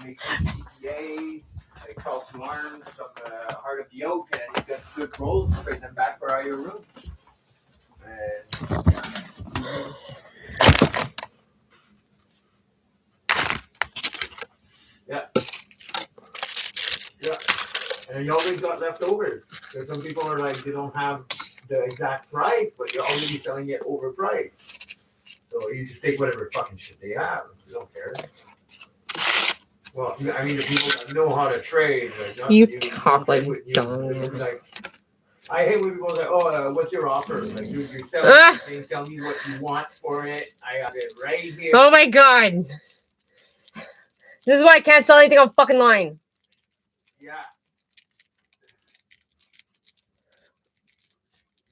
make some CPAs, like Carlton Arms, some Heart of the Oak, and you get good rolls, bring them back for all your rooms. Yeah. And you always got leftovers. Because some people are like, they don't have the exact price, but you're already selling it overpriced. So you just take whatever fucking shit they have. You don't care. Well, I mean, the people that know how to trade. Like, you talk like dumb. Like, I hate when people say, "Oh, what's your offer?" Like, dude, you're selling something. Tell me what you want for it. I got it right here. Oh my god! This is why I can't sell anything on fucking line. Yeah.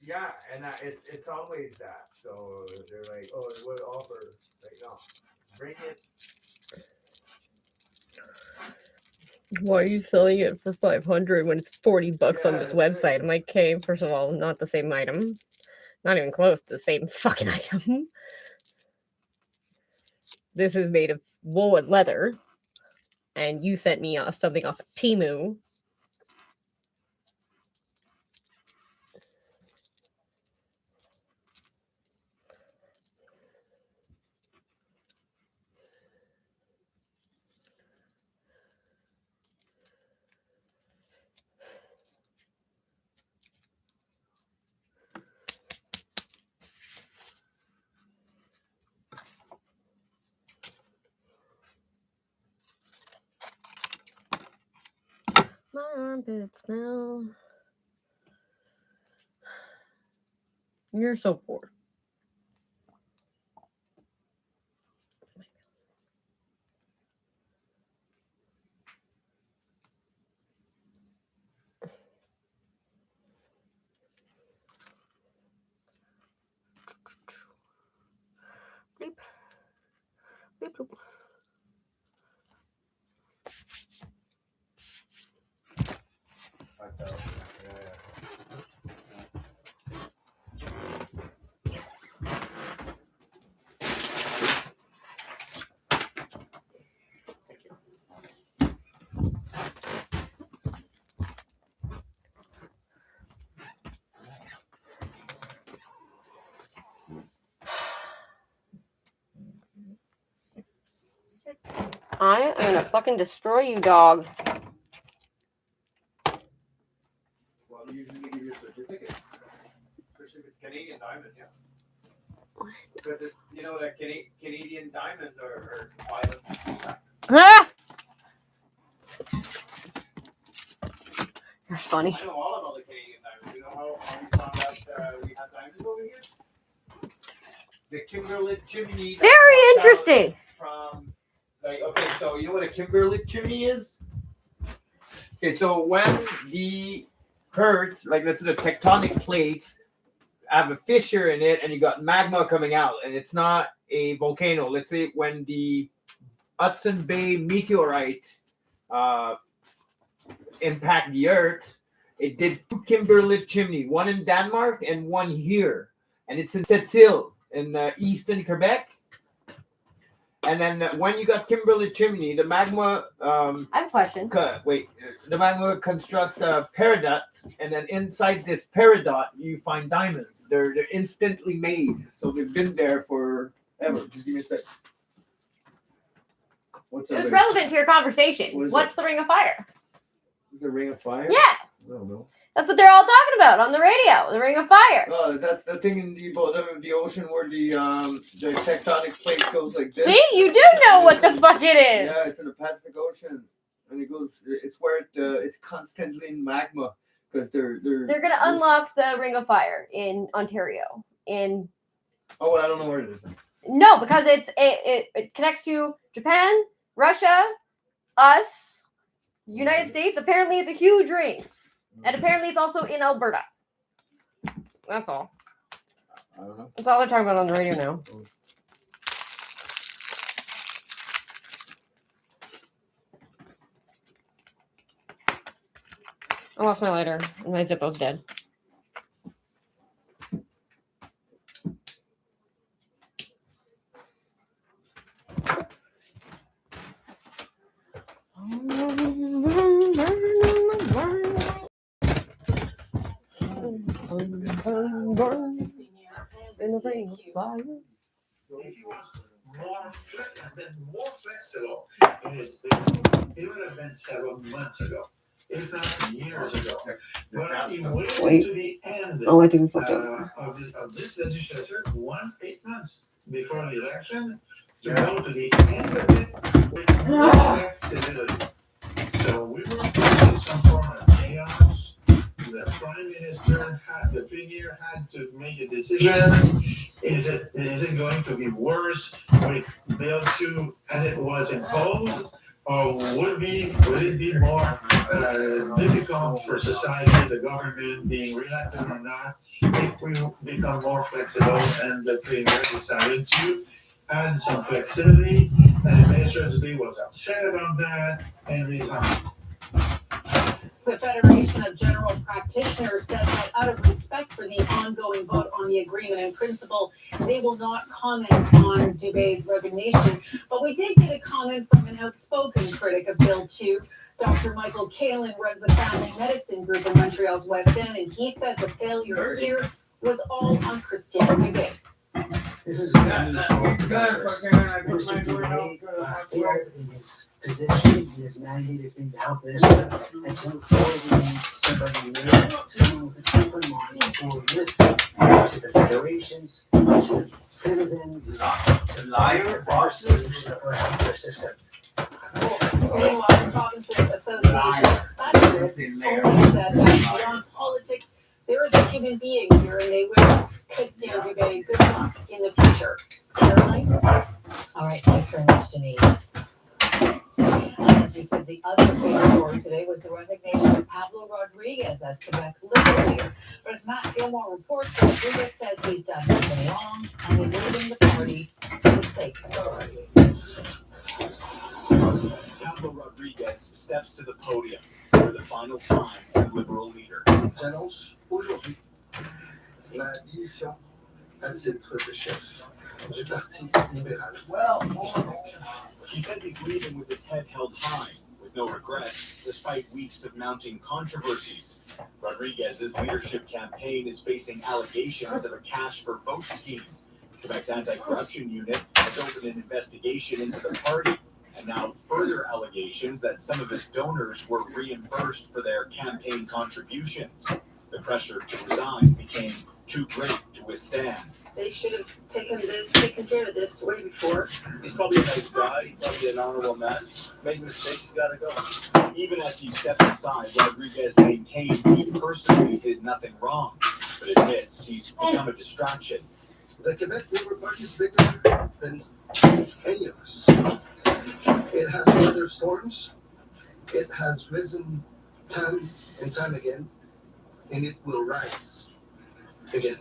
Yeah, and it's always that. So they're like, "Oh, what offer?" Like, no, bring it. Why are you selling it for $500 when it's $40 on this website? Right. I'm like, okay, first of all, not the same item. Not even close to the same fucking item. This is made of wool and leather. And you sent me something off of Temu. My armpit smell. You're so poor. Bleep. Bleep, bloop. I am gonna fucking destroy you, dog. Well, usually they give you a certificate, especially if it's Canadian diamond, yeah. What? Because it's, you know, that Canadian diamonds are violent. Ah! You're funny. I know all about the Canadian diamonds. You know how we found out we had diamonds over here? The Kimberley chimney. Very interesting. From, like, okay, so you know what a Kimberley chimney is? Okay, so when the earth, like let's say the tectonic plates, have a fissure in it and you got magma coming out and it's not a volcano. Let's say when the Hudson Bay meteorite impact the earth, it did two Kimberley chimney, one in Denmark and one here. And it's in Sept-Îles in eastern Quebec. And then when you got Kimberley chimney, the magma... I have a question. The magma constructs a peridot, and then inside this peridot, you find diamonds. They're instantly made, so they've been there forever. Just give me a sec. It was relevant to your conversation. What's the Ring of Fire? Is it Ring of Fire? Yeah. I don't know. That's what they're all talking about on the radio. The Ring of Fire. Oh, that's the thing in the bottom of the ocean where the tectonic plate goes like this. See, you do know what the fuck it is. Yeah, it's in the Pacific Ocean, and it goes. It's where it's constantly in magma because they're gonna unlock the Ring of Fire in Ontario. Oh well, I don't know where it is then. No, because it connects to Japan, Russia, us, United States. Apparently, it's a huge ring. And apparently it's also in Alberta. That's all. I don't know. That's all they're talking about on the radio now. I lost my lighter. My Zippo's dead. fire. If he was more flexible in his it would have been several months ago, if not years ago. But he waited to the end Oh, I think we fucked up. of this legislature, 8 months before the election, to go to the end of it with no flexibility. So we were facing some form of chaos. The prime minister the premier had to make a decision. Is it going to be worse with Bill 2 as it was imposed, or would it be more difficult for society, the government being reelected or not, if we become more flexible? And the premier decided to add some flexibility, and Minister Zubby was upset about that and resigned. The Federation of General Practitioners said that out of respect for the ongoing vote on the agreement in principle, they will not comment on Dubé's resignation. But we did get a comment from an outspoken critic of Bill 2. Dr. Michael Kalin runs the family medicine group in Montreal's West End, and he said the failure here was all on Christian Dubé. This is position, his mandate has been to help this, and so somebody new, someone with an open mind for listening to the federations, to the citizens, to Liar, bosses. or healthcare system. Meanwhile, the province's association of specialists only said that beyond politics, there is a human being here, and they wish Christian Dubé good luck in the future. Caroline? All right, thanks very much, Denise. As we said, the other big story today was the resignation of Pablo Rodriguez as Quebec Liberal leader. But as Matt Gilmore reports, Rodriguez says he's done nothing wrong and he's leaving the party for the sake of the party. Pablo Rodriguez steps to the podium for the final time as Liberal leader. J'annonce aujourd'hui la démission à titre de chef du Parti libéral. He says he's leaving with his head held high, with no regrets, despite weeks of mounting controversies. Rodriguez's leadership campaign is facing allegations of a cash for vote scheme. Quebec's anti-corruption unit has opened an investigation into the party, and now further allegations that some of its donors were reimbursed for their campaign contributions. The pressure to resign became too great to withstand. They should have taken care of this way before. He's probably a nice guy, probably an honorable man. Made mistakes, he's got to go. Even as he steps aside, Rodriguez maintains he personally did nothing wrong, but admits he's become a distraction. The Quebec Labour Party is bigger than any of us. It has weathered storms. It has risen time and time again, and it will rise again.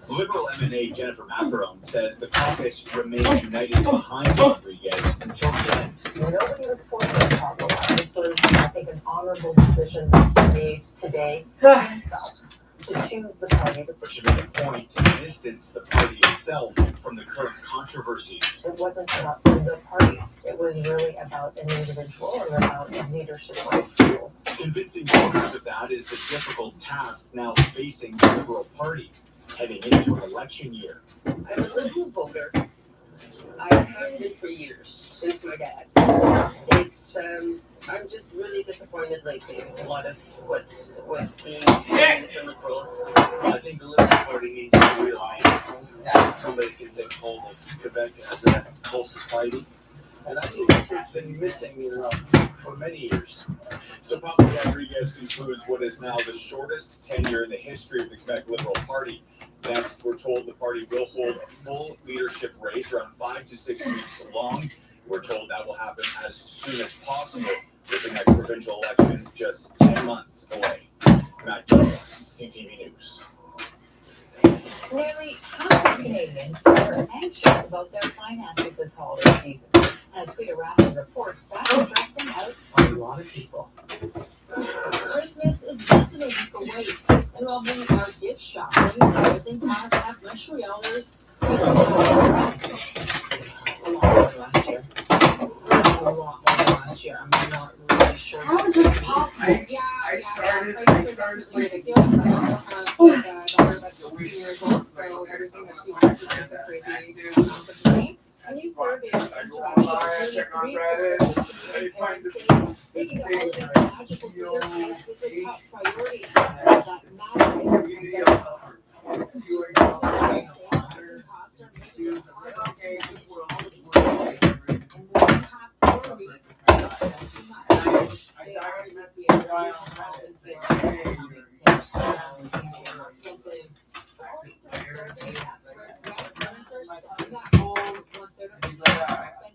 Liberal MNA Jennifer Macaron says the caucus remains united behind Rodriguez until the end. Nobody was forced to talk about this. Was, I think, an honorable decision that he made today himself to choose the party. But she made a point to distance the party itself from the current controversies. It wasn't about the party. It was really about an individual or about leadership skills. Convincing voters of that is the difficult task now facing the Liberal Party, heading into an election year. I'm a Liberal voter. I have been for years, since my dad. It's I'm just really disappointed lately with a lot of what's being said with the Liberals. I think the Liberal Party needs to realize that somebody can take hold of Quebec as a whole society. And I think that's what's been missing for many years. So Pablo Rodriguez concludes what is now the shortest tenure in the history of the Quebec Liberal Party. Next, we're told the party will hold a full leadership race around 5 to 6 weeks long. We're told that will happen as soon as possible, with the next provincial election just 10 months away. Matt Gilmore, CTV News. Nearly half of Canadians are anxious about their finances this holiday season. As Sweet Rapid reports, that's stressing out a lot of people. Christmas is just in a week away, and while we are gift shopping, housing costs at Montrealers A lot more last year. A lot more last year. I mean, not really. be sure. How is this possible? I started like Everything that she wants to make a crazy amount of money. Can you survey I go online, check on Reddit, I find this Taking a thing, holiday to magical New York is a top priority that matters. community of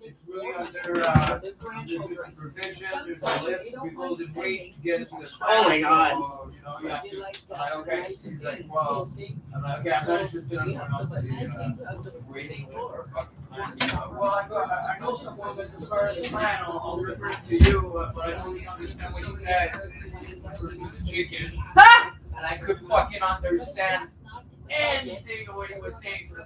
it's really under supervision, there's a list, people just wait to get into the class. Oh my God. So, you know, you have to, I'm like, okay, she's like, well, I'm like, okay, I'm not interested in anyone else, waiting for a fucking plan, you know. Well, I know someone that's as far as the plan, I'll refer it to you, but I don't really understand what he said. Chicken, and I couldn't fucking understand anything of what he was saying for the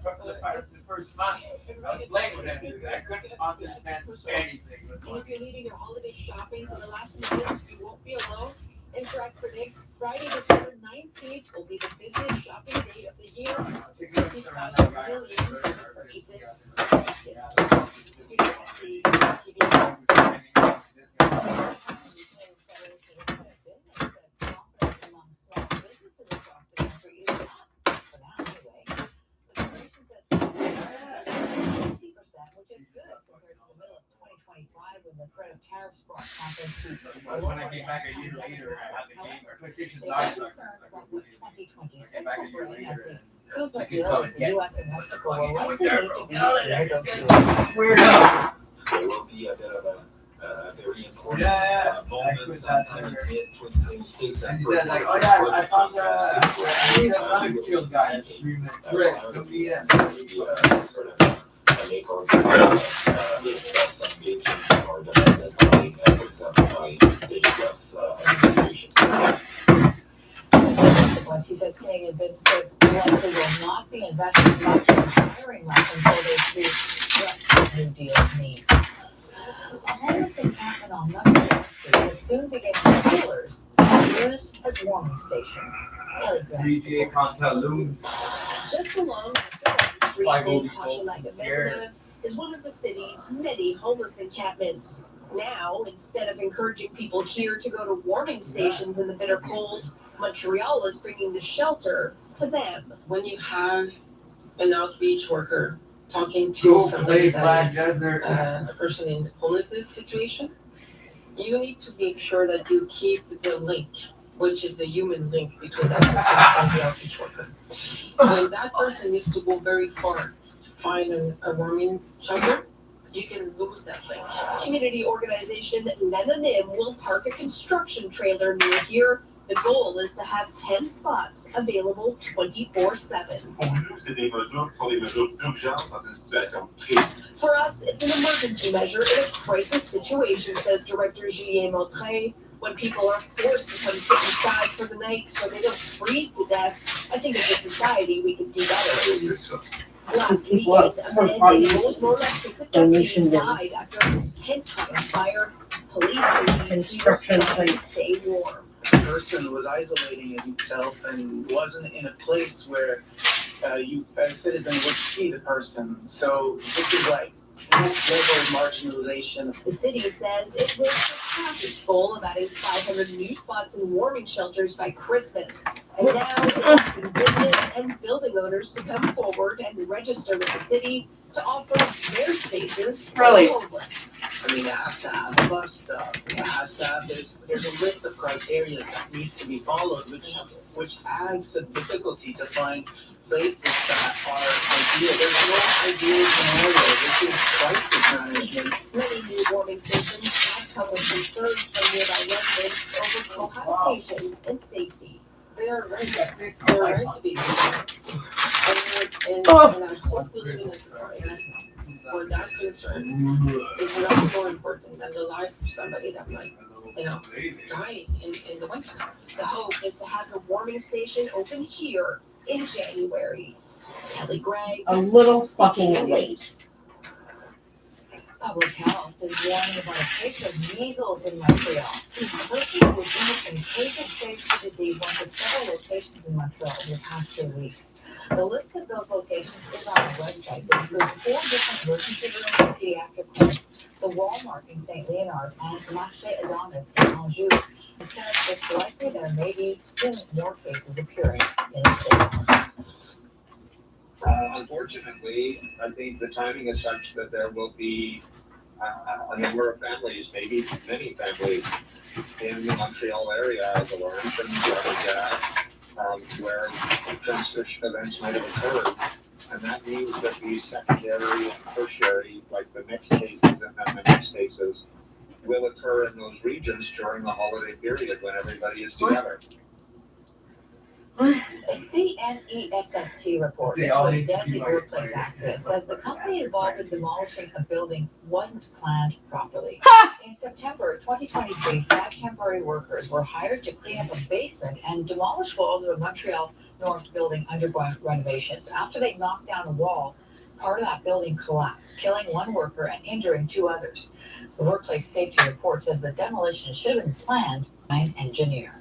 first month. I was playing with him, I couldn't understand anything. And if you're leaving your holiday shopping to the last minute, you won't be alone. Interact predicts Friday, December 19th will be the busiest shopping day of the year. 65 million purchases. The threat of tariffs brought confidence to When I came back a year later, I had the game, my PlayStation They died. are So concerned about the 2026 came back a year reporting as later. the coastal I could deal come with and the get US and Mexico are likely to be Weirdo. There will be a bit of a very important Yeah, I moment put that sometime in somewhere. mid-2026. And he said like, oh yeah, I found I need another chill guy that's 3 minutes. Chris, come meet him. Once he says Canadian businesses likely will not be investing much in hiring much until they see what the New Deal's needs. A homeless encampment on Nussbaum Street will soon begin trailers used as warming stations. Ellie Grant. 3G pantaloons. Just along the street Five in old folks. Hochelaga is one of the city's many homeless encampments. Now, instead of encouraging people here to go to warming stations in the bitter cold, Montreal is bringing the shelter to them. When you have an outreach worker talking to Go somebody play Black that is Desert. a person in homelessness situation, you need to make sure that you keep the link, which is the human link between that person and the outreach worker. When that person needs to go very far to find a warming shelter, you can lose that link. Community organization Nenanim will park a construction trailer near here. The goal is to have 10 spots available 24/7. Pour nous, c'est des mesures qui sont des mesures d'urgence dans une situation de crise. For us, it's an emergency measure in a crisis situation, says Director Julien Montrin. When people are forced to come sit inside for the night so they don't freeze to death, I think as a society we could do better. Last weekend, a man named Rosemont Donation died after a tent caught fire. Police say he was Construction trying to site. stay warm. Person was isolating himself and wasn't in a place where you, as a citizen, would see the person. So this is like next level marginalization. The city says it will surpass its goal of adding 500 new spots in warming shelters by Christmas. And now it's asking business and building owners to come forward and register with the city to offer their spaces for Really? the homeless. I mean, it has to have a bus stop. It has to have, there's a list of criteria that needs to be followed, which adds the difficulty to find places that are ideal. There's no ideal scenario. This is crisis management. Many new warming stations have come with concerns from nearby residents over cohabitation and safety. They are right to be. And I hope we live in a society where that concern is not more important than the life of somebody that might, die in the winter. The hope is to have the warming station open here in January. Kelly Gray. A little fucking late. Public Health is warning about a case of measles in Montreal. A person who was in a contagious phase of the disease went to several locations in Montreal over the past 2 weeks. The list of those locations is on the website. It includes 4 different emergency rooms and pediatric clinics, the Walmart in St. Leonard, and Marché Adonis in Anjou. It says it's likely there may be soon more cases appearing in the state. Unfortunately, I think the timing is such that there will be a number of families, maybe many families, in the Montreal area, the Laurentians, where transmission events might have occurred. And that means that these secondary and tertiary, like the next cases and then the next cases, will occur in those regions during the holiday period when everybody is together. A CNESST report into a deadly workplace accident says the company involved in demolishing a building wasn't planned properly. In September 2023, 5 temporary workers were hired to clean up a basement and demolish walls of a Montreal North building undergoing renovations. After they knocked down a wall, part of that building collapsed, killing 1 worker and injuring 2 others. The workplace safety report says the demolition should have been planned by an engineer.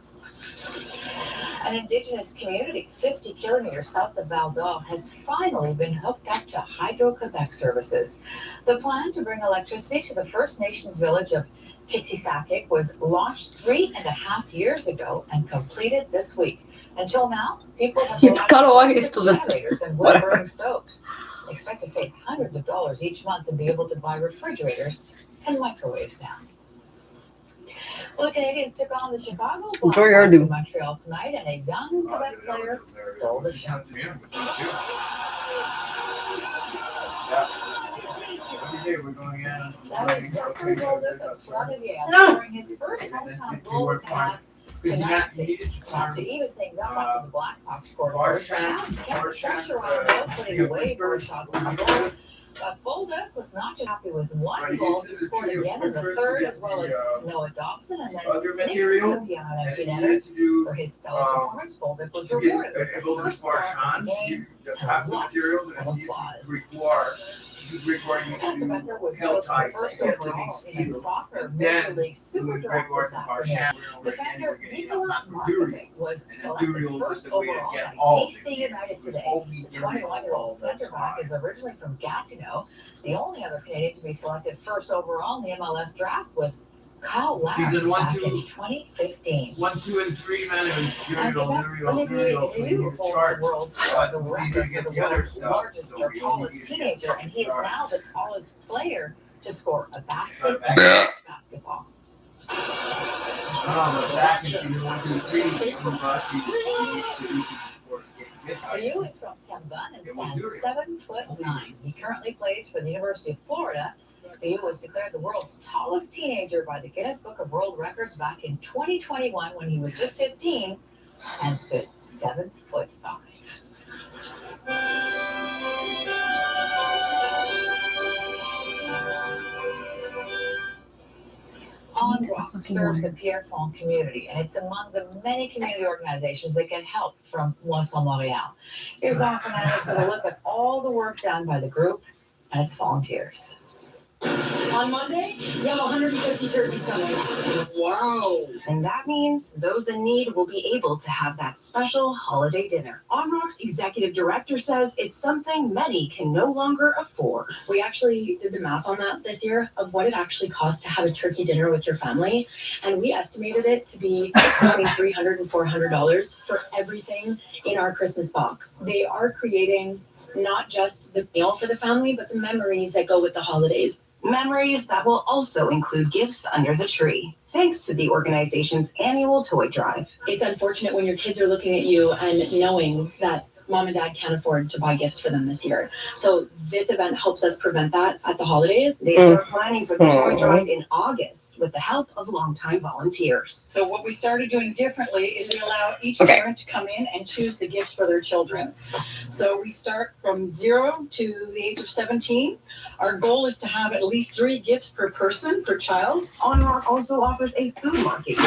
An Indigenous community 50 kilometers south of Val d'Or has finally been hooked up to Hydro-Quebec services. The plan to bring electricity to the First Nations village of Kissisakik was launched 3.5 years ago and completed this week. Until now, people have generators and wood-burning stoves. They expect to save hundreds of dollars each month and be able to buy refrigerators and microwaves now. Well, the Canadians took on the Chicago Blackhawks in Montreal tonight, and a young Quebec player stole the show. That is Zachary Bolduc of Sloterdale during his first hometown goal with the Habs tonight to even things up after the Blackhawks scored first. Habs kept the pressure on though, putting away 4 shots on goal. But Bolduc was not just happy with 1 goal. He scored again in the third, as well as Noah Dobson and then Nick Sophia on an empty netter. For his stellar performance, Bolduc was rewarded with the first star of the game and a lot of applause. Quebecer was voted first overall in the soccer Major League Super Draft this afternoon. Defender Nikola Markovic was selected first overall by DC United today. The 21-year-old center back is originally from Gatineau. The only other Canadian to be selected first overall in the MLS draft was Kyle Lowry back in 2015. 1, 2, and 3, man. It was And Quebec's Olivier Liu holds the record for the world's largest or tallest teenager, and he is now the tallest player to score a basket in basketball. Back in season 1, 2, 3. Liu is from Terrebonne and stands 7'9". He currently plays for the University of Florida. Liu was declared the world's tallest teenager by the Guinness Book of World Records back in 2021 when he was just 15 and stood 7'5". On Rock serves the Pierrefonds community, and it's among the many community organizations that get help from Moisson Montréal. Here's Laura Fernandez with a look at all the work done by the group and its volunteers. On Monday, you have 150 turkeys coming. Wow. And that means those in need will be able to have that special holiday dinner. ONROC's executive director says it's something many can no longer afford. We actually did the math on that this year of what it actually costs to have a turkey dinner with your family. And we estimated it to be between $300 and $400 for everything in our Christmas box. They are creating not just the meal for the family, but the memories that go with the holidays. Memories that will also include gifts under the tree, thanks to the organization's annual toy drive. It's unfortunate when your kids are looking at you and knowing that mom and dad can't afford to buy gifts for them this year. So this event helps us prevent that at the holidays. They start planning for the toy drive in August with the help of longtime volunteers. So what we started doing differently is we allow each parent to come in and choose the gifts for their children. So we start from 0 to the age of 17. Our goal is to have at least 3 gifts per person, per child. ONROC also offers a food market.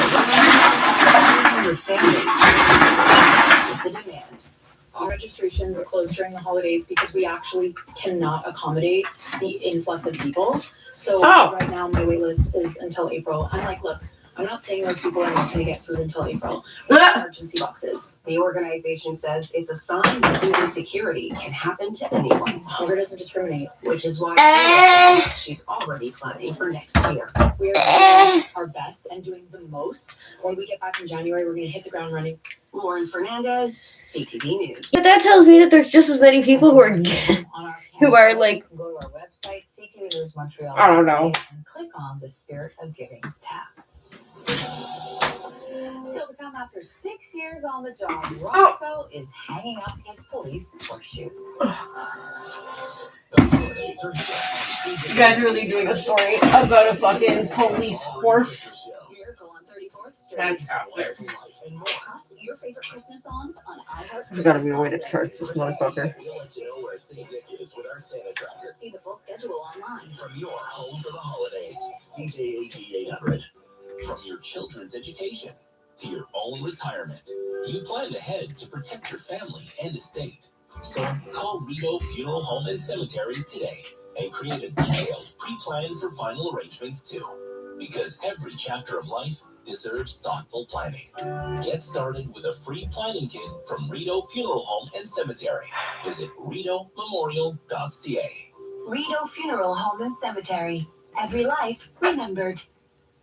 Understanding the demand. Our registrations close during the holidays because we actually cannot accommodate the influx of people. So Oh. right now my wait list is until April. I'm like, look, I'm not saying those people are not gonna get food until April. We have emergency boxes. The organization says it's a sign that food insecurity can happen to anyone, Hunger doesn't discriminate. which is why she's already planning for next year. We are doing our best and doing the most. When we get back in January, we're gonna hit the ground running. Lauren Fernandez, CTV News. But that tells me that there's just as many people who are On our who are like, You can go to our website, CTV News Montreal. I don't know. And click on the Spirit of Giving tab. Still to come after 6 years on the job, Roscoe is hanging up his police horseshoes. you guys are really doing a story about a fucking police horse. Miracle on 34th Street. Fantastic. Plus, your favorite Christmas songs on iHeart. There's gotta be a way to charge this motherfucker. We'll let you know where St. Nick is with our Santa tracker. See the full schedule online. From your home for the holidays, CJAD 800. From your children's education to your own retirement, you plan ahead to protect your family and estate. So call Rito Funeral Home and Cemetery today and create a detailed pre-plan for final arrangements too. Because every chapter of life deserves thoughtful planning. Get started with a free planning kit from Rito Funeral Home and Cemetery. Visit ritomemorial.ca. Rito Funeral Home and Cemetery. Every life remembered.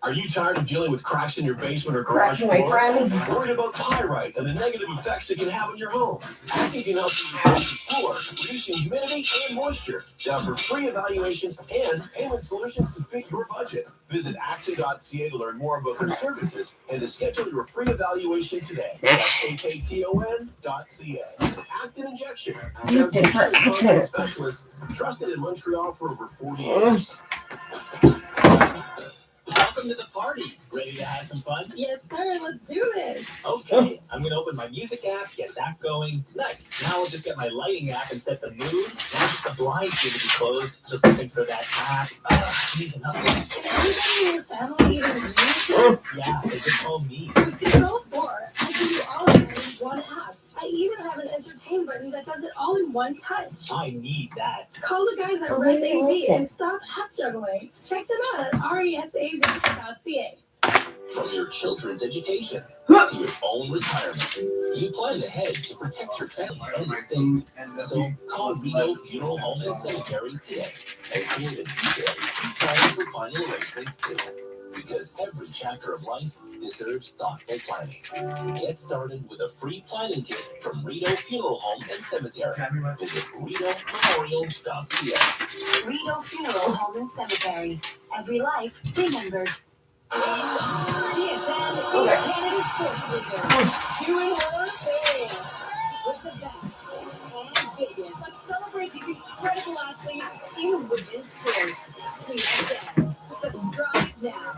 Are you tired of dealing with cracks in your basement or Cracks, garage my floor? friends. Worried about pyrite and the negative effects it can have on your home? Acting can help you manage the floor, reducing humidity and moisture. They offer free evaluations and payment solutions to fit your budget. Visit Acton.ca to learn more about their services and to schedule your free evaluation today. That's akton.ca. Acton Injection. You did her Acton. Specialists trusted in Montreal for over 40 years. Welcome to the party. Ready to have some fun? Yes, sir. Let's do this. Okay, I'm gonna open my music app, get that going. Nice. Now I'll just get my lighting app and set the mood. Now just the blinds need to be closed. Just looking for that app. Geez, enough. Everybody in your family even use this? Yeah, they just call me. It's all for. I can do all of it in one app. I even have an entertain button that does it all in one touch. I need that. Call the guys at Oh, Res really? AV Awesome. and stop app juggling. Check them out at resav.ca. From your children's education to your own retirement, you plan ahead to protect your family and estate. So call Rito Funeral Home and Cemetery today and create a detailed pre-plan for final arrangements too. Because every chapter of life deserves thoughtful planning. Get started with a free planning kit from Rito Funeral Home and Cemetery. Visit ritomemorial.ca. Rito Funeral Home and Cemetery. Every life remembered. GSN is Canada's sports leader. Doing her thing. With the best and biggest. Let's celebrate these incredible athletes in women's sports. GSN. Subscribe now.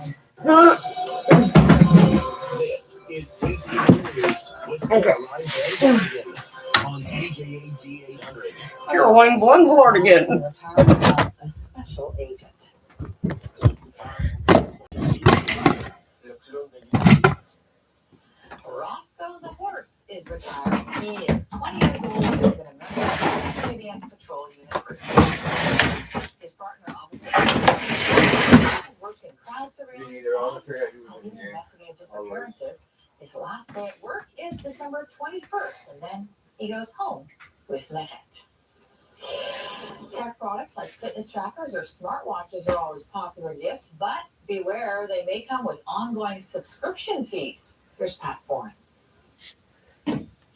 This is CTV News with Okay. on CJAD 800. Caroline Glenn again. Retirement of a special agent. Roscoe the horse is retired. He is 20 years old. He's been a member of the Canadian Patrol Unit for 6 years. His partner, Officer, has worked in crowd surveillance, has even investigated disappearances. His last day at work is December 21st, and then he goes home with Mehet. Tech products like fitness trackers or smartwatches are always popular gifts, but beware, they may come with ongoing subscription fees. Here's Pat Bourne.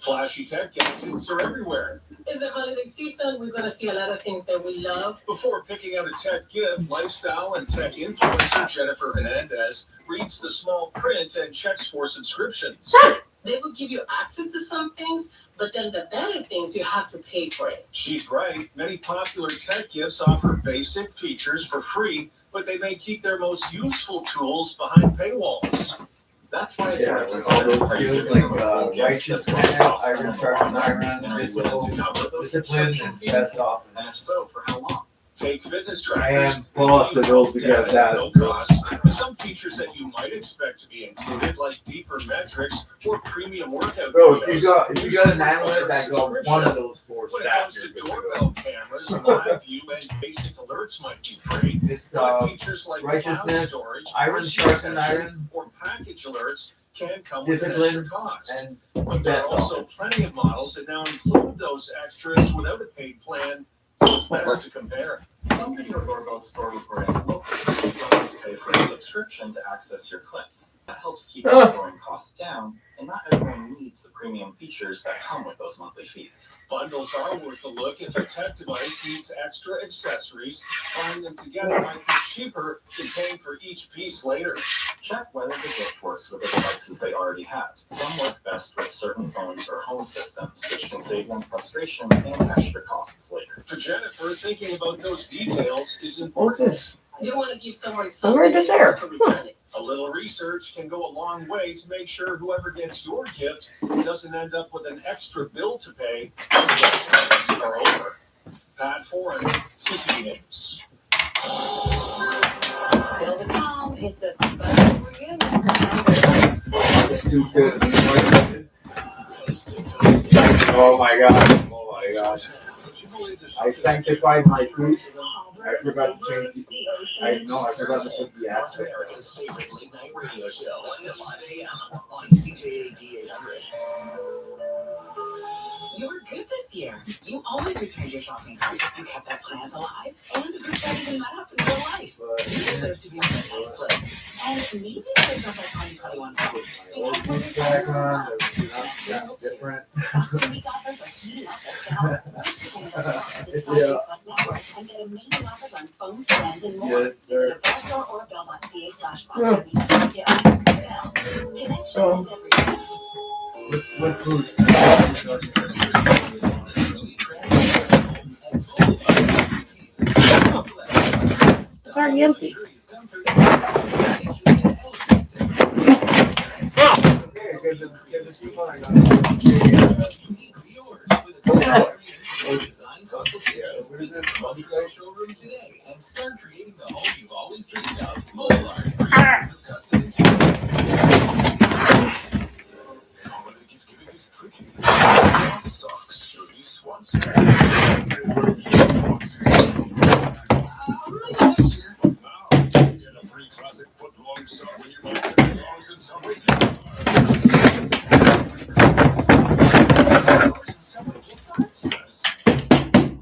Flashy tech gadgets are everywhere. Is the holiday season? We're going to see a lot of things that we love. Before picking out a tech gift, lifestyle and tech influencer Jennifer Hernandez reads the small print and checks for subscriptions. They will give you access to some things, but then the better things, you have to pay for it. She's right. Many popular tech gifts offer basic features for free, but they may keep their most useful tools behind paywalls. That's why it's Yeah, there's all those skills like righteousness, iron sharpen iron, discipline, and best off. And if so, for how long? Take fitness I trackers. am possible to get that. No cost. Some features that you might expect to be included, like deeper metrics or premium workout. Bro, videos, if you got an analyst that got one of those four when it comes stats, to you're good to go. doorbell cameras, live view, and basic alerts might be free. It's But features like righteousness, cloud storage, iron risk sharpened detection, iron, or package alerts can come with an discipline, extra cost. and But there are best also offense. plenty of models that now include those extras without a paid plan, so it's best to compare. Some video doorbell store brands look you don't have to pay for a subscription to access your clips. That helps keep ongoing costs down, and not everyone needs the premium features that come with those monthly fees. Bundles are worth a look if your tech device needs extra accessories. Buying them together might be cheaper than paying for each piece later. Check whether the gift works with the devices they already have. Some work best with certain phones or home systems, which can save them frustration and extra costs later. For Jennifer, thinking about those details is What's important. this? You want to keep someone Somewhere just there. to return it. A little research can go a long way to make sure whoever gets your gift doesn't end up with an extra bill to pay when the are over. Pat Foran, CP News. Still to come, it's a special reunion. Stupid. Oh my god. Oh my gosh. I sanctified my fruits. I forgot to change the. I forgot to put the aspect. America's favorite late night radio show, 1 to 5 a.m. on CJAD 800. You were good this year. You always returned your shopping cart. You kept that plant alive, and you grew better than that up in real life. You deserve to be on the nice list. And maybe switch up our 2021 goals. Because we're Different. unique offers are heating up and get amazing offers on phones, brands, and more. Yes, sir. Visit a Bell store or bell.ca/box. Bell. Connection is everything. What fruits? It's already empty. Showroom today and start creating the home you've always dreamed of. Mobile Art. Custom interior. Holiday gift giving is tricky. Socks, shirties, once. Get a free classic foot-long sock when you buy $10 at Subway. Subway gift cards? Yes. We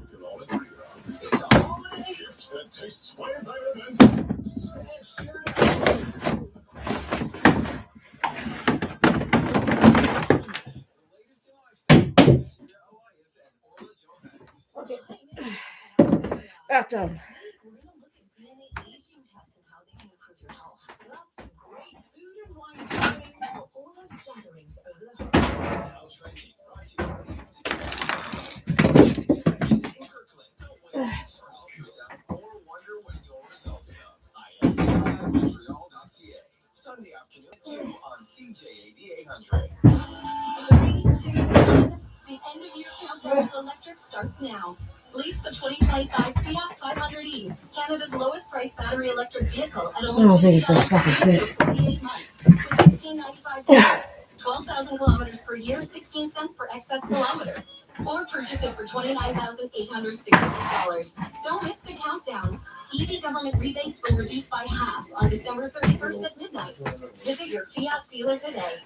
can all agree on. It's a holiday gift that tastes way better than Back done. We're going to look at DNA aging tests and how they can improve your health. Plus, great food and wine pairing for all those gatherings over the holidays. Sunday afternoon, 2 on CJAD 800. 3, 2, 1. The end of year countdown to electric starts now. Lease the 2025 Fiat 500e, Canada's lowest priced battery electric vehicle at only $50,000 months, with $16.95, 12,000 kilometers per year, 16 cents per excess kilometer. Or purchase it for $29,860. Don't miss the countdown. EV government rebates will reduce by half on December 31st at midnight. Visit your Fiat dealer today.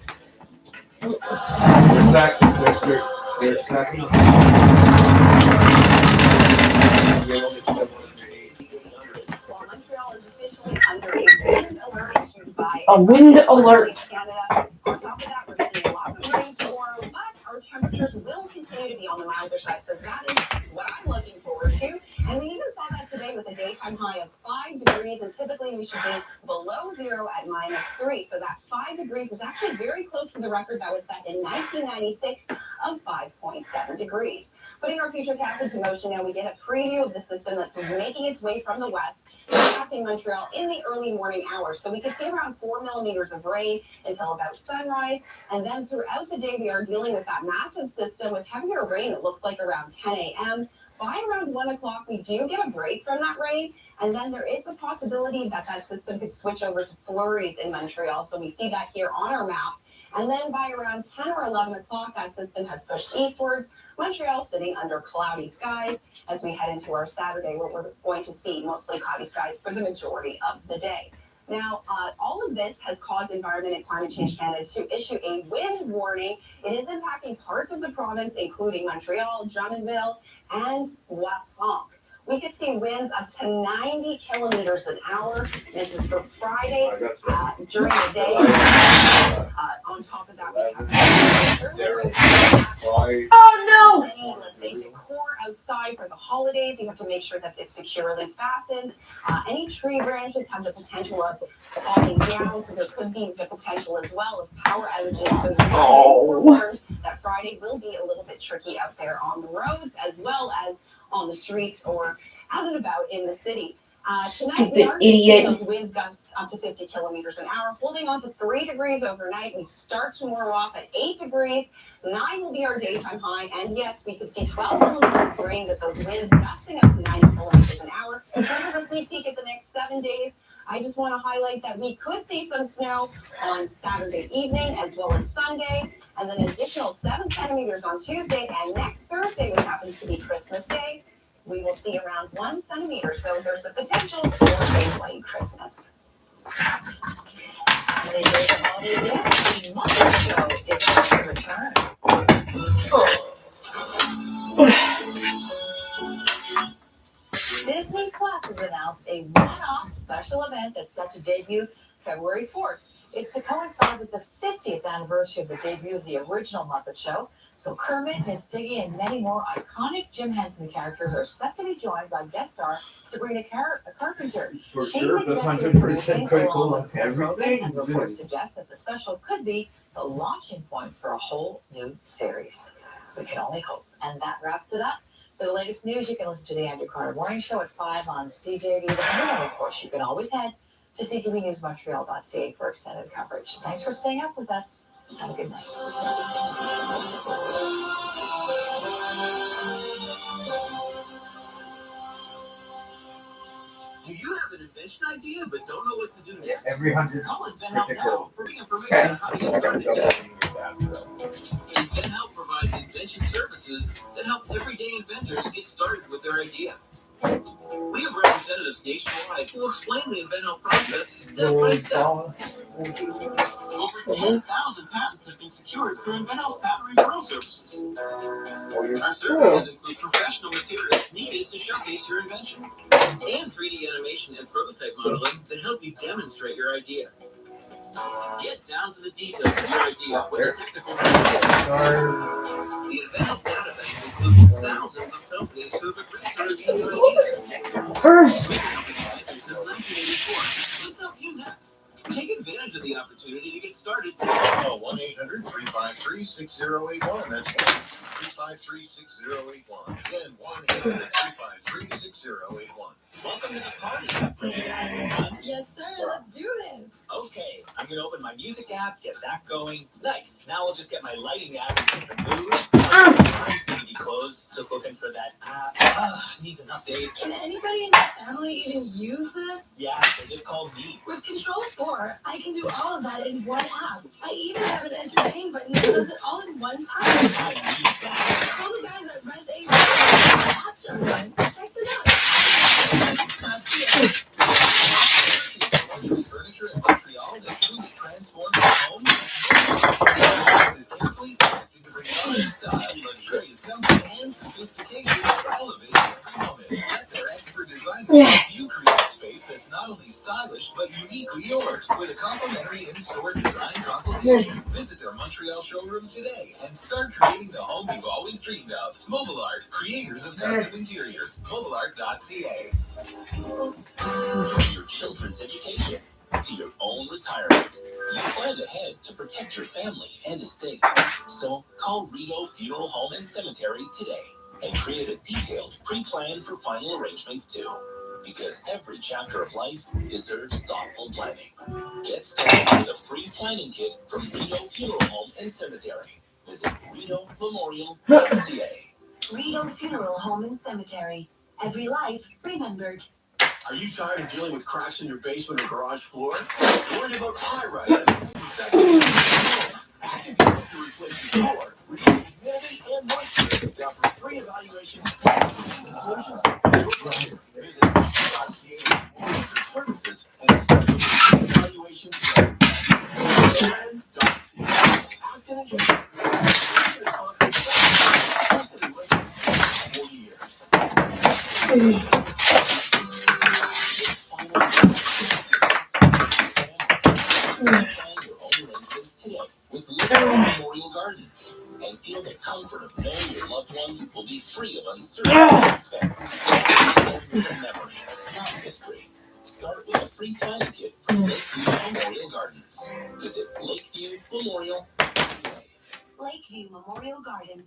While Montreal is officially under a wind alert issued by A wind alert. Canada. On top of that, we're seeing lots of rain tomorrow, but our temperatures will continue to be on the milder side. So that is what I'm looking forward to. And we even saw that today with a daytime high of 5 degrees, and typically we should be below zero at -3. So that 5 degrees is actually very close to the record that was set in 1996 of 5.7 degrees. Putting our future cast into motion now, we get a preview of the system that's making its way from the west, impacting Montreal in the early morning hours. So we could see around 4 millimeters of rain until about sunrise. And then throughout the day, we are dealing with that massive system with heavier rain, it looks like around 10 a.m., by around 1 o'clock, we do get a break from that rain. And then there is the possibility that that system could switch over to flurries in Montreal. So we see that here on our map. And then by around 10 or 11 o'clock, that system has pushed eastwards. Montreal sitting under cloudy skies as we head into our Saturday, where we're going to see mostly cloudy skies for the majority of the day. Now, all of this has caused Environment and Climate Change Canada to issue a wind warning. It is impacting parts of the province, including Montreal, Drummondville, and Wafranc. We could see winds up to 90 kilometers an hour. This is for Friday during the day. On top of that, we have let's say decor outside for the holidays. You have to make sure that it's securely fastened. Any tree branches have the potential of falling down, so there could be the potential as well of power outages. So we're warned that Friday will be a little bit tricky out there on the roads as well as on the streets or out and about in the city. Tonight, we are seeing those winds gusts up to 50 kilometers an hour, holding on to 3 degrees overnight. We start tomorrow off at 8 degrees. 9 will be our daytime high. And yes, we could see 12 millimeters of rain with those winds gusting up to 90 kilometers an hour. In terms of a sneak peek at the next 7 days, I just want to highlight that we could see some snow on Saturday evening as well as Sunday, and then an additional 7 centimeters on Tuesday, and next Thursday, which happens to be Christmas Day, we will see around 1 centimeter. So there's the potential for a white Christmas. They did the holiday gift. The Muppet Show is set to return. Disney Plus has announced a one-off special event that's set to debut February 4th. It's to coincide with the 50th anniversary of the debut of the original Muppet Show. So Kermit, Miss Piggy, and many more iconic Jim Henson characters are set to be joined by guest star Sabrina Carpenter. For She's sure, that's executive 100% producing critical along of with Seth Rogen, everything. and reports suggest that the special could be the launching point for a whole new series. We can only hope. And that wraps it up. For the latest news, you can listen to the Andrew Carter Morning Show at 5 on CJD. And of course, you can always head to ctvnewsmontreal.ca for extended coverage. Thanks for staying up with us. Have a good night. Do you have an invention idea but don't know what to do next? Every 100 Call InventHelp critical. now for information on how to get started today. InventHelp provides invention services that help everyday inventors get started with their idea. We have representatives nationwide who will explain the InventHelp process step by step. Over 10,000 patents have been secured through InventHelp's patent referral services. Our services include professional materials needed to showcase your invention, and 3D animation and prototype modeling that help you demonstrate your idea. Get down to the details of your idea with the technical The InventHelp database includes thousands of companies who have agreed to review your ideas. First. We've been helping inventors since 1984. Let's help you next. Take advantage of the opportunity to get started today. Call 1-800-353-6081. That's 1-800-353-6081. Again, 1-800-353-6081. Welcome to the party. Yes, sir. Let's do this. Okay, I'm gonna open my music app, get that going. Nice. Now I'll just get my lighting app and get the mood. Mine's gonna be closed. Just looking for that app. Needs an update. Can anybody in the family even use this? Yeah, they just called me. With Control 4, I can do all of that in one app. I even have an entertain button that does it all in one time. I need that. All the guys at Red Ape app done. Check it out. Luxury furniture in Montreal that truly transforms your home. This is carefully selected to bring modern style, luxurious comfort, and sophistication to elevate every moment. Let their expert designers help you create a space that's not only stylish, but uniquely yours. With a complimentary in-store design consultation, visit their Montreal showroom today and start creating the home you've always dreamed of. Mobile Art, creators of custom interiors. MobileArt.ca. From your children's education to your own retirement, you planned ahead to protect your family and estate. So call Rideau Funeral Home and Cemetery today and create a detailed pre-plan for final arrangements too. Because every chapter of life deserves thoughtful planning. Get started with a free planning kit from Rideau Funeral Home and Cemetery. Visit RideauMemorial.ca. Rideau Funeral Home and Cemetery. Every life remembered. Are you tired of dealing with cracks in your basement or garage floor? Worried about high rise? I can help you replace your floor. Remove humidity and moisture. Now for free evaluations, solutions, visit services and evaluations. With Memorial Gardens, and feel the comfort of knowing your loved ones will be free of uncertainty expense. Memory, not history. Start with a free planning kit from Lakeview Memorial Gardens. Visit Lakeview Memorial. Lakeview Memorial Garden.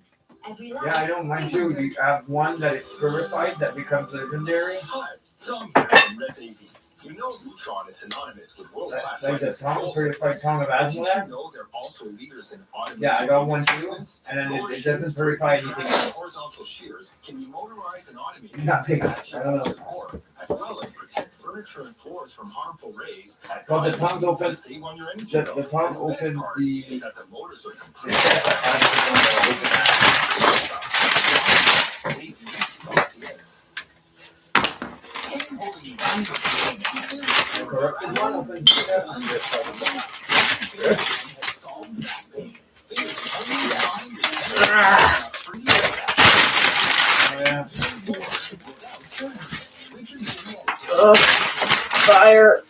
Every life. Yeah, I don't mind you. You have one that is purified that becomes legendary. Hi, Tom here from Res AV. You know Lutron is synonymous with world-class Like the tongue, purified tongue of Did you Asmodee. know they're also leaders in automated Yeah, I got one too. And then it doesn't purify anything else. Horizontal shears can be motorized and automated. Nothing. I don't know. As well as protect furniture and floors from harmful rays. Well, the tongue opens. Save on your energy The bill. tongue And the best opens part the. is that the motors are completely Corrupted one opens Fire.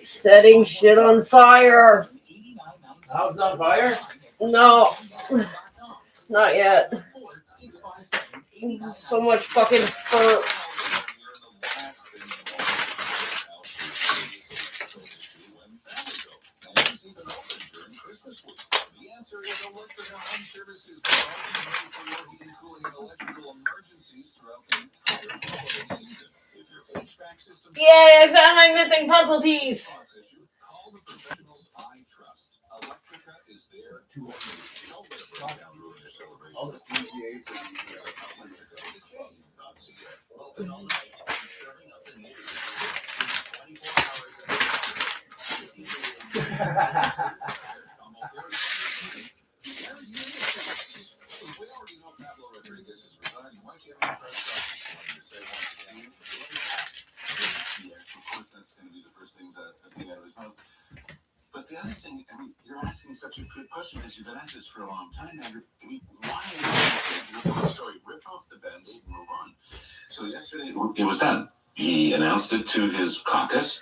Setting shit on fire. How's on fire? No. Not yet. So much fucking fur. Yay, I found my missing puzzle piece. But the other thing, I mean, you're asking such a good question because you've been at this for a long time, Andrew. I mean, why sorry, rip off the band-aid and move on. So yesterday, it was done. He announced it to his caucus,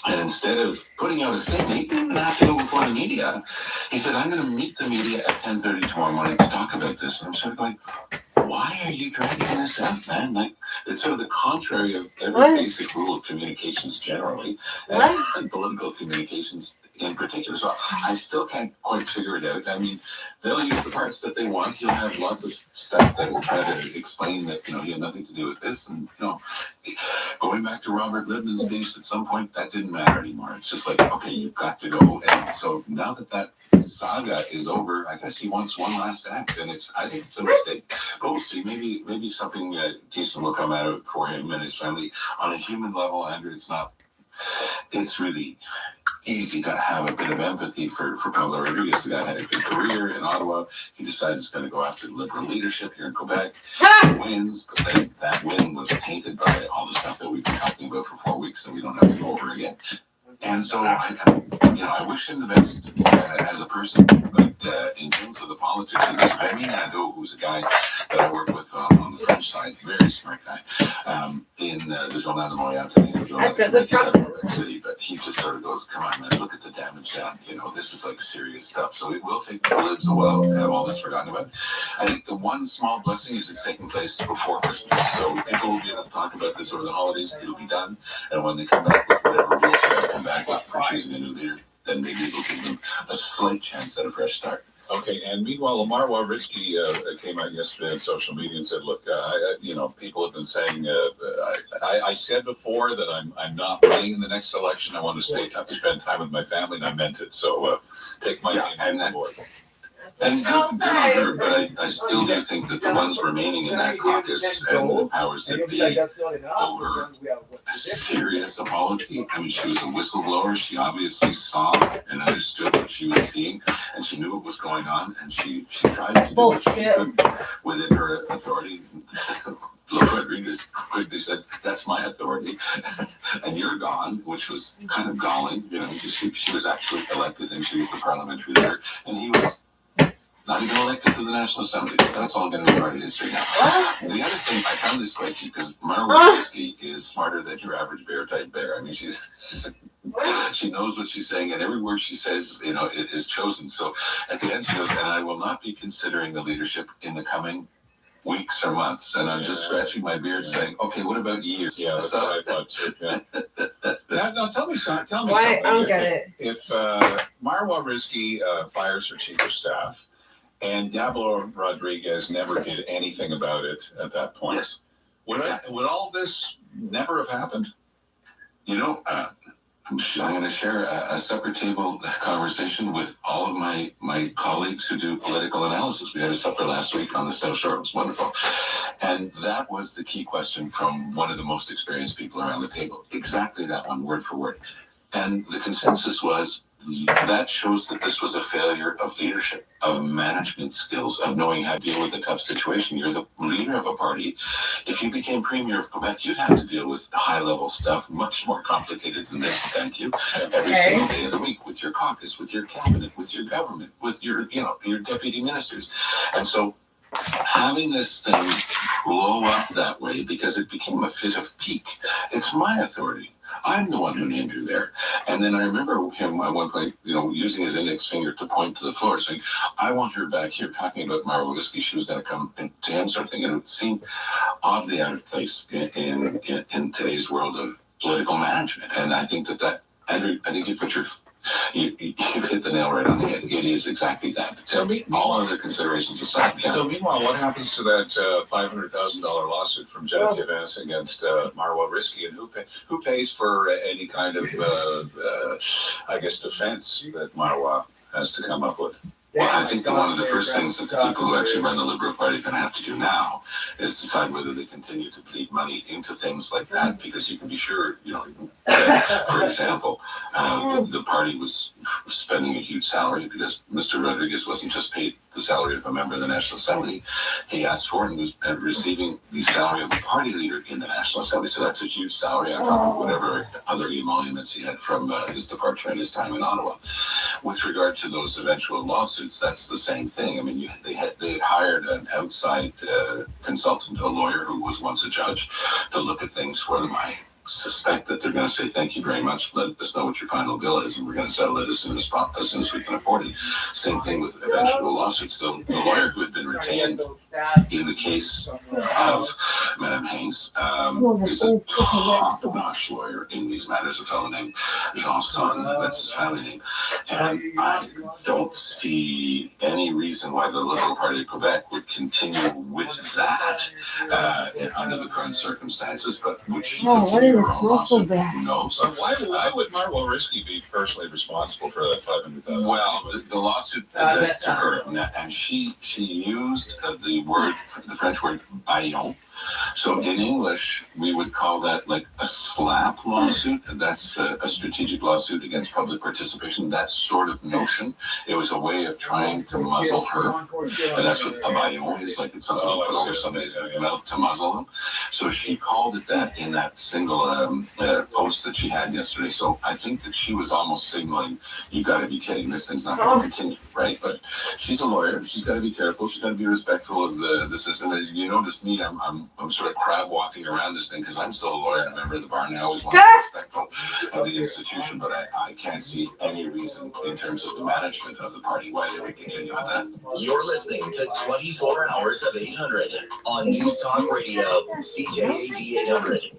and instead of putting out a statement, he didn't have to go before the media. He said, I'm going to meet the media at 10:30 tomorrow morning to talk about this. And I'm sort of like, why are you dragging this out, man? Like, it's sort of the contrary of every basic rule of communications generally, and political communications in particular. So I still can't quite figure it out. I mean, they'll use the parts that they want. He'll have lots of stuff that will try to explain that, he had nothing to do with this. And, going back to Robert Libman's piece, at some point, that didn't matter anymore. It's just like, okay, you've got to go. And so now that saga is over, I guess he wants one last act. And I think it's a mistake. But we'll see. Maybe something decent will come out of it for him and his family. On a human level, Andrew, it's really easy to have a bit of empathy for Pablo Rodriguez. The guy had a good career in Ottawa. He decides he's going to go after liberal leadership here in Quebec. He wins, but then that win was tainted by all the stuff that we've been talking about for 4 weeks, and we don't have to go over again. And so, I wish him the best as a person, but in terms of the politics of this, Benny Nadeau, who's a guy that I work with on the French side, very smart guy, in the Journal de Montréal today, City, but he just sort of goes, come on, man, look at the damage done. This is like serious stuff. So it will take the Libs a while to have all this forgotten about. I think the one small blessing is it's taking place before Christmas. So people will be able to talk about this over the holidays. It'll be done. And when they come back with whatever rules they come back with for choosing a new leader, then maybe it'll give them a slight chance at a fresh start. Okay, and meanwhile, Lamar Wawritsky came out yesterday on social media and said, "Look, people have been saying I said before that I'm not running in the next election. I want to spend time with my family, and I meant it. So take my name on board." And good on her, but I still do think that the ones remaining in that caucus and the powers that be over a serious apology. I mean, she was a whistleblower. She obviously saw and understood what she was seeing, and she knew what was going on, and she tried to do what she could within her authority. Look, Rodriguez quickly said, "That's my authority," and you're gone, which was kind of galling, you know, because she was actually elected and she was the parliamentary leader, and he was not even elected to the National Assembly. That's all going to be part of history now. The other thing, I found this quite cute because Mara Whiskey is smarter than your average bear-type bear. I mean, she knows what she's saying, and every word she says, you know, it is chosen. So at the end, she goes, "And I will not be considering the leadership in the coming weeks or months." And I'm just scratching my beard saying, "Okay, what about years?" Yeah, that's what I thought too. Yeah. Now, tell me something. Why? I don't get it. If Marwa Rizki fires her chief of staff, and Diablo Rodriguez never did anything about it at that point, Yes. would all this never have happened? You know, I'm going to share a separate table conversation with all of my colleagues who do political analysis. We had a supper last week on the South Shore. It was wonderful. And that was the key question from one of the most experienced people around the table. Exactly that one, word for word. And the consensus was that shows that this was a failure of leadership, of management skills, of knowing how to deal with a tough situation. You're the leader of a party. If you became premier of Quebec, you'd have to deal with high-level stuff, much more complicated than this, thank you, every single day of the week, with your caucus, with your cabinet, with your government, with your, you know, your deputy ministers. And so having this thing blow up that way because it became a fit of pique, it's my authority. I'm the one who named her there. And then I remember him at one point, you know, using his index finger to point to the floor, saying, "I want her back here," talking about Mara Whiskey. She was going to come to him, sort of thing. And it seemed oddly out of place in today's world of political management. And I think that Andrew, I think you've hit the nail right on the head. It is exactly that. So all other considerations aside. Yeah. So meanwhile, what happens to that $500,000 lawsuit from Genevieve Vance against Marwa Rizki, and who pays for any kind of, I guess, defense that Marwa has to come up with? Well, I think that one of the first things that the people who actually run the Liberal Party are going to have to do now is decide whether they continue to bleed money into things like that, because you can be sure, you know, for example, the party was spending a huge salary because Mr. Rodriguez wasn't just paid the salary of a member of the National Assembly. He asked for it and was receiving the salary of a party leader in the National Assembly. So that's a huge salary on top of whatever other emoluments he had from his departure and his time in Ottawa. With regard to those eventual lawsuits, that's the same thing. I mean, they had hired an outside consultant, a lawyer who was once a judge, to look at things for them. I suspect that they're going to say, "Thank you very much. Let us know what your final bill is, and we're going to settle it as soon as we can afford it." Same thing with eventual lawsuits. The lawyer who had been retained in the case of Madame Haynes is a top-notch lawyer in these matters. A fellow named Jean Son, that's his family name. And I don't see any reason why the Liberal Party of Quebec would continue with that under the current circumstances, but would she continue? No. So why would Marwa Rizki be personally responsible for that $500,000? Well, the lawsuit addressed to her, and she used the French word baillon. So in English, we would call that like a slap lawsuit, and that's a strategic lawsuit against public participation. That sort of notion. It was a way of trying to muzzle her, and that's what a baillon is, like it's something you put over somebody's mouth to muzzle them. So she called it that in that single post that she had yesterday. So I think that she was almost signaling, "You got to be kidding! This thing's not going to continue, right?" But she's a lawyer. She's got to be careful. She's got to be respectful of the system. As you notice me, I'm sort of crab walking around this thing because I'm still a lawyer and a member of the bar, and I always want to be respectful of the institution, but I can't see any reason in terms of the management of the party why they would continue with that. You're listening to 24 Hours of 800 on News Talk Radio, CJAD 800.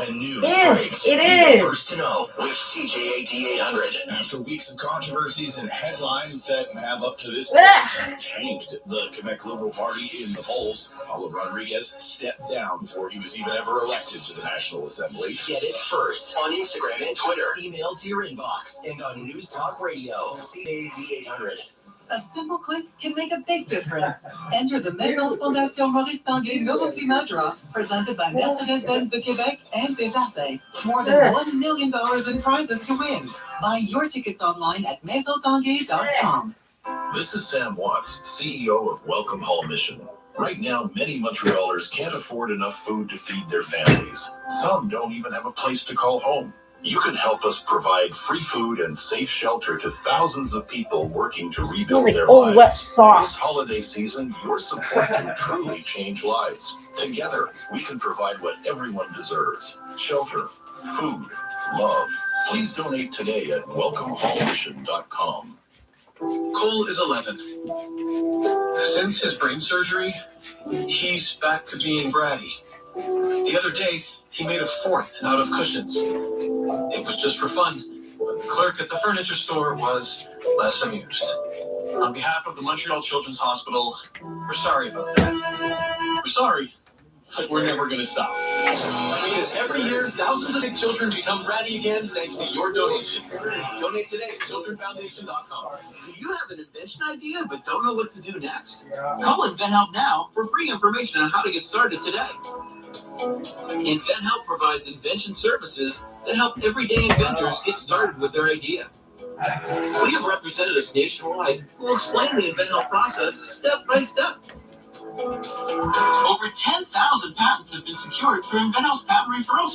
when news It breaks. is. It Be is. the first to know with CJAD 800. After weeks of controversies and headlines that have up to this Ugh. point tanked the Quebec Liberal Party in the polls, Paulo Rodriguez stepped down before he was even ever elected to the National Assembly. Get it first on Instagram and Twitter. Email to your inbox and on News Talk Radio. CJAD 800. A simple click can make a big difference. Enter the Maison Fondation Maurice Tanguay Neuroclimat Draw, presented by Mercedes-Benz de Québec and Desjardins. More than $1 million in prizes to win. Buy your tickets online at maisontanguay.com. This is Sam Watts, CEO of Welcome Hall Mission. Right now, many Montrealers can't afford enough food to feed their families. Some don't even have a place to call home. You can help us provide free food and safe shelter to thousands of people working to rebuild their lives. Wet sauce. This holiday season, your support can truly change lives. Together, we can provide what everyone deserves: shelter, food, love. Please donate today at welcomehallmission.com. Cole is 11. Since his brain surgery, he's back to being bratty. The other day, he made a fort out of cushions. It was just for fun, but the clerk at the furniture store was less amused. On behalf of the Montreal Children's Hospital, we're sorry about that. We're sorry, but we're never going to stop. Because every year, thousands of big children become bratty again thanks to your donations. Donate today at childrenfoundation.com. Do you have an invention idea but don't know what to do next? Call InventHelp now for free information on how to get started today. InventHelp provides invention services that help everyday inventors get started with their idea. We have representatives nationwide who will explain the InventHelp process step by step. Over 10,000 patents have been secured through InventHelp's patent referral